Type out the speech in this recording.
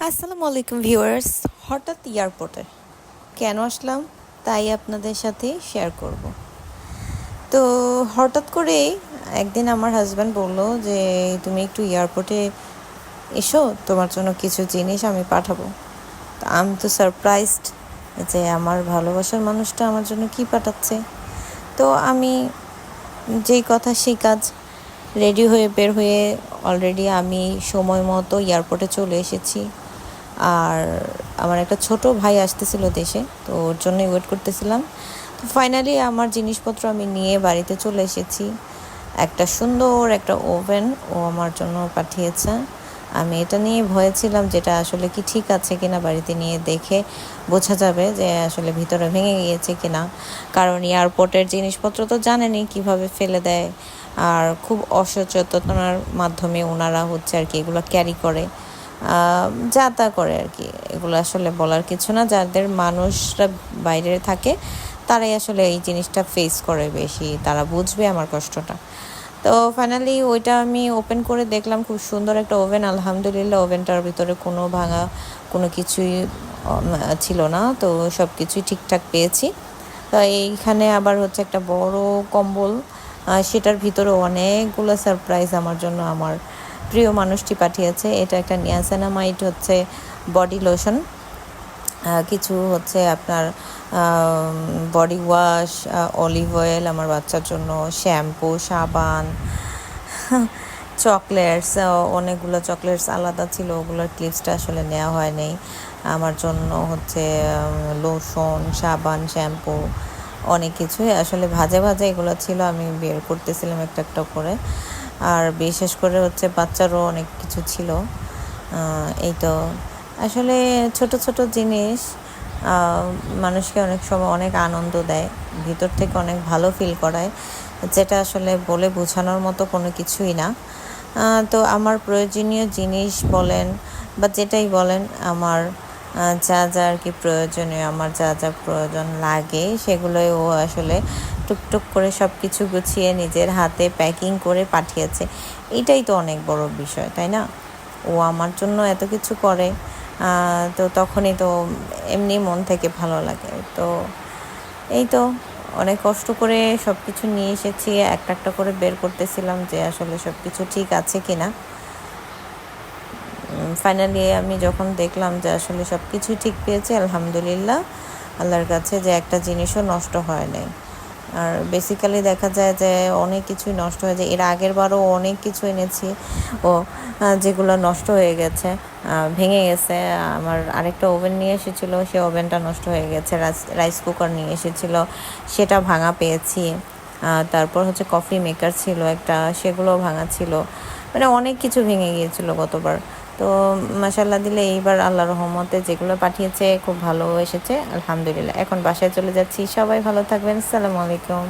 আসসালামু আলাইকুম ভিউয়ার্স। হঠাৎ এয়ারপোর্টে কেন আসলাম তাই আপনাদের সাথে শেয়ার করব। তো হঠাৎ করে একদিন আমার হাজব্যান্ড বলল যে তুমি একটু এয়ারপোর্টে এসো, তোমার জন্য কিছু জিনিস আমি পাঠাবো। তো আমি তো সারপ্রাইজড যে আমার ভালোবাসার মানুষটা আমার জন্য কি পাঠাচ্ছে। তো আমি যেই কথা সেই কাজ, রেডি হয়ে বের হয়ে অলরেডি আমি সময় মতো এয়ারপোর্টে চলে এসেছি। আর আমার একটা ছোট ভাই আসতেছিল দেশে, তো ওর জন্যই ওয়েট করতেছিলাম। তো ফাইনালি আমার জিনিসপত্র আমি নিয়ে বাড়িতে চলে এসেছি। একটা সুন্দর একটা ওভেন ও আমার জন্য পাঠিয়েছে। আমি এটা নিয়ে ভয়ে ছিলাম যেটা আসলে কি ঠিক আছে কিনা, বাড়িতে নিয়ে দেখে বোঝা যাবে যে আসলে ভিতরে ভেঙে গিয়েছে কিনা। কারণ এয়ারপোর্টের জিনিসপত্র তো জানেনই কীভাবে ফেলে দেয়, আর খুব অসচেতনার মাধ্যমে ওনারা হচ্ছে আর কি এগুলো ক্যারি করে, যা তা করে আর কি। এগুলো আসলে বলার কিছু না, যাদের মানুষরা বাইরে থাকে তারাই আসলে এই জিনিসটা ফেস করে বেশি, তারা বুঝবে আমার কষ্টটা। তো ফাইনালি ওইটা আমি ওপেন করে দেখলাম, খুব সুন্দর একটা ওভেন। আলহামদুলিল্লাহ ওভেনটার ভিতরে কোনো ভাঙা কোনো কিছুই ছিল না, তো সব কিছুই ঠিকঠাক পেয়েছি। তো এইখানে আবার হচ্ছে একটা বড় কম্বল, সেটার ভিতরে অনেকগুলো সারপ্রাইজ আমার জন্য আমার প্রিয় মানুষটি পাঠিয়েছে। এটা একটা নিয়াসিনামাইড হচ্ছে বডি লোশন, কিছু হচ্ছে আপনার বডি ওয়াশ, অলিভ অয়েল আমার বাচ্চার জন্য, শ্যাম্পু, সাবান, চকলেটস, অনেকগুলো চকলেটস আলাদা ছিল, ওগুলোর ক্লিপসটা আসলে নেওয়া হয়নি। আমার জন্য হচ্ছে লোশন, সাবান, শ্যাম্পু, অনেক কিছুই আসলে ভাজে ভাজে এগুলো ছিল, আমি বের করতেছিলাম একটা একটা করে। আর বিশেষ করে হচ্ছে বাচ্চারও অনেক কিছু ছিল। এই তো আসলে ছোট ছোট জিনিস মানুষকে অনেক সময় অনেক আনন্দ দেয়, ভিতর থেকে অনেক ভালো ফিল করায়, যেটা আসলে বলে বোঝানোর মতো কোনো কিছুই না। তো আমার প্রয়োজনীয় জিনিস বলেন বা যেটাই বলেন, আমার যা যা আর কি প্রয়োজনীয়, আমার যা যা প্রয়োজন লাগে সেগুলোই ও আসলে টুকটুক করে সব কিছু গুছিয়ে নিজের হাতে প্যাকিং করে পাঠিয়েছে। এটাই তো অনেক বড় বিষয়, তাই না? ও আমার জন্য এত কিছু করে, তো তখনই তো এমনি মন থেকে ভালো লাগে। তো এই তো অনেক কষ্ট করে সব কিছু নিয়ে এসেছি, একটা একটা করে বের করতেছিলাম যে আসলে সব কিছু ঠিক আছে কি না। ফাইনালি আমি যখন দেখলাম যে আসলে সব কিছুই ঠিক পেয়েছি, আলহামদুলিল্লাহ আল্লাহর কাছে, যে একটা জিনিসও নষ্ট হয় নাই। আর বেসিক্যালি দেখা যায় যে অনেক কিছুই নষ্ট হয়ে যায়। এর আগের বারও অনেক কিছু এনেছি ও যেগুলো নষ্ট হয়ে গেছে, ভেঙে গেছে। আমার আরেকটা ওভেন নিয়ে এসেছিলো, সে ওভেনটা নষ্ট হয়ে গেছে। রাইস কুকার নিয়ে এসেছিলো, সেটা ভাঙা পেয়েছি। তারপর হচ্ছে কফি মেকার ছিল একটা, সেগুলোও ভাঙা ছিল। মানে অনেক কিছু ভেঙে গিয়েছিল গতবার। তো মাশাআল্লাহ দিলে এইবার আল্লাহর রহমতে যেগুলো পাঠিয়েছে খুব ভালো এসেছে, আলহামদুলিল্লাহ। এখন বাসায় চলে যাচ্ছি, সবাই ভালো থাকবেন, আসসালামু আলাইকুম।